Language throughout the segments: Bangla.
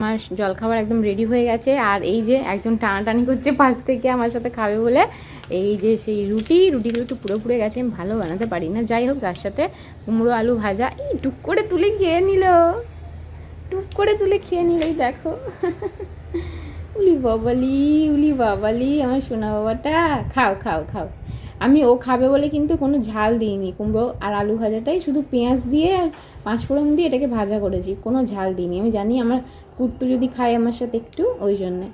আমার জলখাবার একদম রেডি হয়ে গেছে। আর এই যে একজন টানাটানি করছে পাশ থেকে আমার সাথে খাবে বলে, এই যে সেই রুটিগুলো একটু পুরো পুড়ে গেছে, আমি ভালো বানাতে পারি না। যাই হোক, তার সাথে কুমড়ো আলু ভাজা, এই টুক করে তুলে খেয়ে নিল, এই দেখো। উলি বাবালি আমার সোনা বাবাটা, খাও খাও খাও। আমি ও খাবে বলে কিন্তু কোনো ঝাল দিইনি, কুমড়ো আর আলু ভাজাটাই শুধু পেঁয়াজ দিয়ে আর পাঁচফোড়ন দিয়ে এটাকে ভাজা করেছি, কোনো ঝাল দিইনি। আমি জানি আমার কুট্টু যদি খায় আমার সাথে একটু, ওই জন্যে।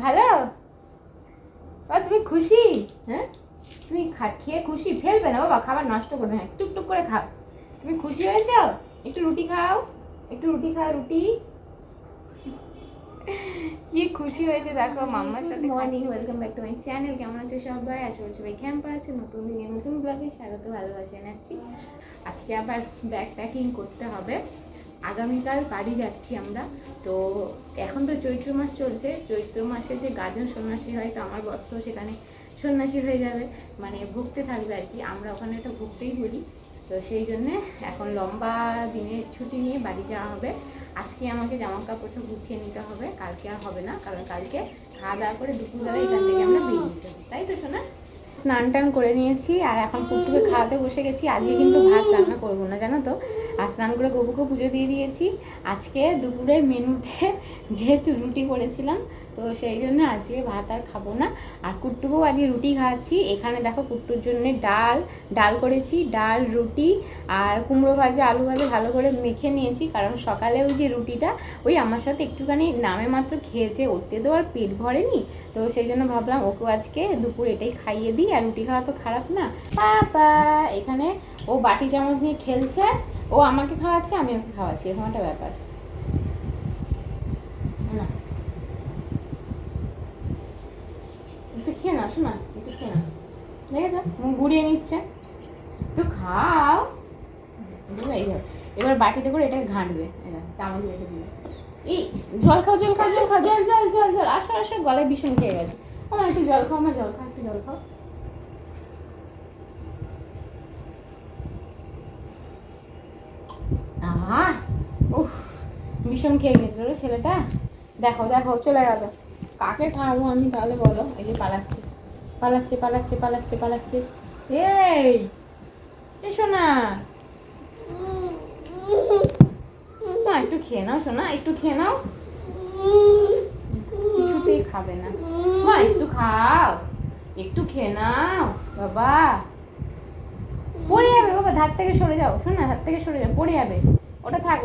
ভালো, তুমি খুশি? হ্যাঁ, তুমি খেয়ে খুশি? ফেলবে না বাবা, খাবার নষ্ট করবে না, টুকটুক করে খাও। তুমি খুশি হয়েছ? একটু রুটি খাও, রুটি। কি খুশি হয়েছে দেখো মাম্মার সাথে। Morning, welcome back to my channel. কেমন আছো সবাই? আশা করছি সবাই ক্যাম্পে আছে। নতুন দিনে নতুন ব্লগে স্বাগত, ভালোবাসা জানাচ্ছি। আজকে আবার ব্যাগ প্যাকিং করতে হবে, আগামীকাল বাড়ি যাচ্ছি আমরা। তো এখন তো চৈত্র মাস চলছে, চৈত্র মাসে যে গাজন সন্ন্যাসী হয়, তো আমার বর তো সেখানে সন্ন্যাসী হয়ে যাবে, মানে ভুগতে থাকবে আর কি। আমরা ওখানে একটা ভুগতেই বলি, তো সেই জন্যে এখন লম্বা দিনের ছুটি নিয়ে বাড়ি যাওয়া হবে। আজকে আমাকে জামা কাপড়টা গুছিয়ে নিতে হবে, কালকে আর হবে না, কারণ কালকে খাওয়া দাওয়া করে দুপুরবেলা এখান থেকে আমরা বেরিয়ে যাবো, তাই তো শোনা? স্নান টান করে নিয়েছি আর এখন কুটুকে খাওয়াতে বসে গেছি। আজকে কিন্তু ভাত রান্না করবো না, জানো তো। আর স্নান করে গবুকে পুজো দিয়ে দিয়েছি। আজকে দুপুরে মেনুতে যেহেতু রুটি করেছিলাম, তো সেই জন্য আজকে ভাত আর খাবো না। আর কুট্টুকেও আজকে রুটি খাওয়াচ্ছি। এখানে দেখো কুট্টুর জন্যে ডাল করেছি, ডাল, রুটি আর কুমড়ো ভাজা, আলু ভাজা ভালো করে মেখে নিয়েছি, কারণ সকালে ওই যে রুটিটা ওই আমার সাথে একটুখানি নামে মাত্র খেয়েছে, ওতে তো আর পেট ভরেনি। তো সেই জন্য ভাবলাম ওকেও আজকে দুপুর এটাই খাইয়ে দিই। আর রুটি খাওয়া তো খারাপ না। পাপা এখানে ও বাটি চামচ নিয়ে খেলছে, ও আমাকে খাওয়াচ্ছে, আমি ওকে খাওয়াচ্ছি, এরকম একটা ব্যাপার না। একটু খেয়ে না শোনা, একটু খেয়ে না, দেখেছো মুখ ঘুরিয়ে নিচ্ছে। একটু খাও। এবার বাটিতে করে এটাকে ঘাঁটবে, চামচ রেখে দিবে। এই জল খাও, জল আসো, গলায় ভীষণ খেয়ে গেছে। আমার একটু জল খাও, একটু জল খাও। উফ, ভীষণ খেয়ে গেছিল রে ছেলেটা। দেখো চলে গেল। কাকে খাওয়াবো আমি তাহলে বলো? এই যে পালাচ্ছে। এই এসো না, একটু খেয়ে নাও শোনা, একটু খেয়ে নাও। কিছুতেই খাবে না মা, একটু খাও, একটু খেয়ে নাও বাবা। পড়ে যাবে বাবা, ধার থেকে সরে যাও শোনা, ধার থেকে সরে যাও, পড়ে যাবে। ওটা থাক।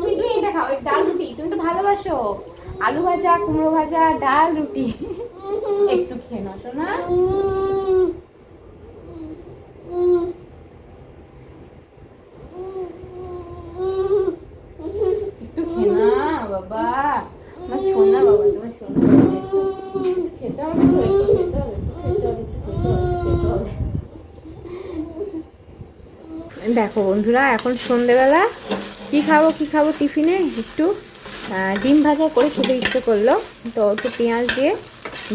তুমি এটা খাও, ডাল রুটি তুমি তো ভালোবাসো। আলু ভাজা, কুমড়ো ভাজা, ডাল, রুটি। একটু খেয়ে নাও শোনা। একটু খেয়ে না বাবা, আমার সোনা বাবা, তোমার সোনা খেতে হবে, দেখো বন্ধুরা, এখন সন্ধেবেলা কী খাবো টিফিনে একটু ডিম ভাজা করে খেতে ইচ্ছে করলো, তো একটু পেঁয়াজ দিয়ে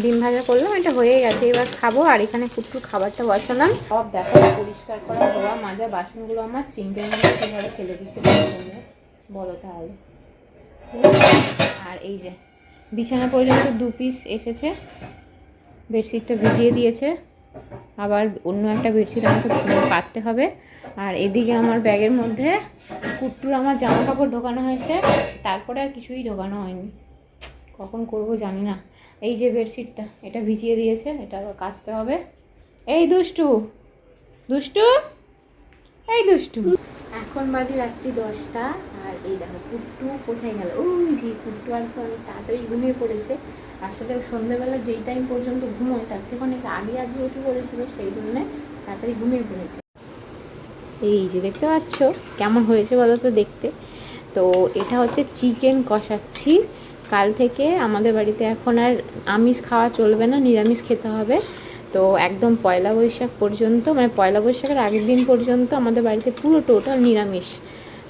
ডিম ভাজা করলাম, এটা হয়ে গেছে, এবার খাবো। আর এখানে একটু খাবারটা বসালাম। সব দেখো পরিষ্কার করা, ধোয়া মাজা বাসনগুলো আমার সিঙ্কের মধ্যে সেভাবে ফেলে দিচ্ছে, বলো তাহলে। আর এই যে বিছানা পর্যন্ত 2 পিস এসেছে, বেডশিটটা ভিজিয়ে দিয়েছে, আবার অন্য একটা বেডশিট আমাকে পাততে হবে। আর এদিকে আমার ব্যাগের মধ্যে কুট্টুর আমার জামা কাপড় ঢোকানো হয়েছে, তারপরে আর কিছুই ঢোকানো হয়নি, কখন করব জানি না। এই যে বেডশিটটা, এটা ভিজিয়ে দিয়েছে, এটা আবার কাচতে হবে। এই দুষ্টু, এখন বাজে রাত্রি 10টা। আর এই দেখো কুট্টু কোথায় গেল, ওই যে কুট্টু আজকে অনেক তাড়াতাড়ি ঘুমিয়ে পড়েছে। আসলে সন্ধ্যেবেলা যেই টাইম পর্যন্ত ঘুমোয় তার থেকে অনেক আগে উঠে পড়েছিল, সেই জন্যে তাড়াতাড়ি ঘুমিয়ে পড়েছে। এই যে দেখতে পাচ্ছ কেমন হয়েছে বলো তো দেখতে। তো এটা হচ্ছে চিকেন কষাচ্ছি। কাল থেকে আমাদের বাড়িতে এখন আর আমিষ খাওয়া চলবে না, নিরামিষ খেতে হবে। তো একদম পয়লা বৈশাখ পর্যন্ত, মানে পয়লা বৈশাখের আগের দিন পর্যন্ত আমাদের বাড়িতে পুরো টোটাল নিরামিষ।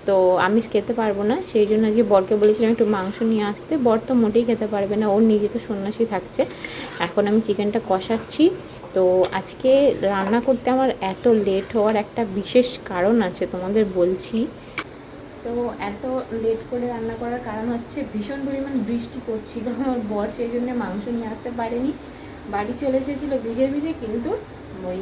তো আমিষ খেতে পারবো না, সেই জন্য আজকে বরকে বলেছিলাম একটু মাংস নিয়ে আসতে। বর তো মোটেই খেতে পারবে না, ওর নিজে তো সন্ন্যাসী থাকছে। এখন আমি চিকেনটা কষাচ্ছি। তো আজকে রান্না করতে আমার এত লেট হওয়ার একটা বিশেষ কারণ আছে, তোমাদের বলছি। তো এত লেট করে রান্না করার কারণ হচ্ছে ভীষণ পরিমাণ বৃষ্টি পড়ছিল, আমার বর সেই জন্য মাংস নিয়ে আসতে পারেনি, বাড়ি চলে এসেছিলো ভিজে ভিজে, কিন্তু ওই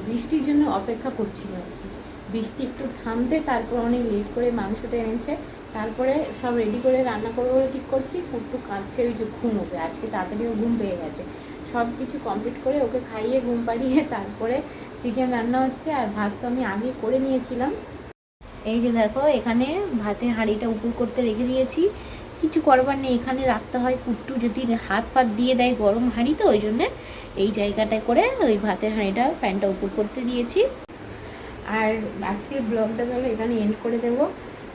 বৃষ্টির জন্য অপেক্ষা করছিল আর কি। বৃষ্টি একটু থামতে তারপর অনেক লেট করে মাংসটা এনেছে, তারপরে সব রেডি করে রান্না করবো বলে ঠিক করছি। কুট্টু কাঁদছে, ওই যে ঘুমোবে, আজকে তাড়াতাড়িও ঘুম পেয়ে গেছে। সব কিছু কমপ্লিট করে ওকে খাইয়ে ঘুম পাড়িয়ে তারপরে চিকেন রান্না হচ্ছে। আর ভাত তো আমি আগে করে নিয়েছিলাম। এই যে দেখো, এখানে ভাতের হাঁড়িটা উপর করতে রেখে দিয়েছি, কিছু করবার নেই, এখানে রাখতে হয়। কুট্টু যদি হাত ফাত দিয়ে দেয়, গরম হাঁড়ি তো, ওই জন্যে এই জায়গাটায় করে ওই ভাতের হাঁড়িটা ফ্যানটা উপর করতে দিয়েছি। আর আজকে ব্লগটা তাহলে এখানে এন্ড করে দেবো।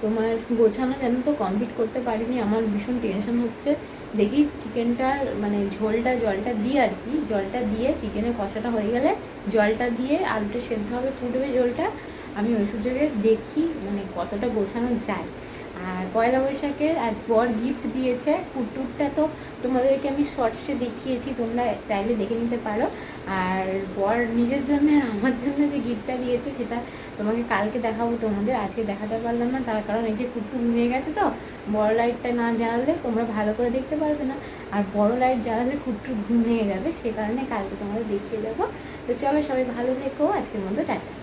তোমার গোছানো যেন তো কমপ্লিট করতে পারিনি, আমার ভীষণ টেনশন হচ্ছে। দেখি চিকেনটা মানে জলটা দিয়ে আর কি, জলটা দিয়ে চিকেনের কষাটা হয়ে গেলে জলটা দিয়ে আলুটা সেদ্ধ হবে, ফুটবে জলটা, আমি ওই সুযোগে দেখি মানে কতটা গোছানো যায়। আর পয়লা বৈশাখে আজ বর গিফট দিয়েছে, কুট্টুরটা তো তোমাদেরকে আমি শর্টসে দেখিয়েছি, তোমরা চাইলে দেখে নিতে পারো। আর বর নিজের জন্য আর আমার জন্য যে গিফটটা দিয়েছে সেটা তোমাকে কালকে দেখাবো তোমাদের, আজকে দেখাতে পারলাম না, তার কারণ এই যে কুট্টু ঘুমিয়ে গেছে, তো বড় লাইটটা না জ্বালালে তোমরা ভালো করে দেখতে পারবে না, আর বড় লাইট জ্বালালে কুট্টু ঘুমিয়ে যাবে, সে কারণে কালকে তোমাদের দেখিয়ে দেবো। তো চলো, সবাই ভালো থেকো, আজকের মতো টাটা।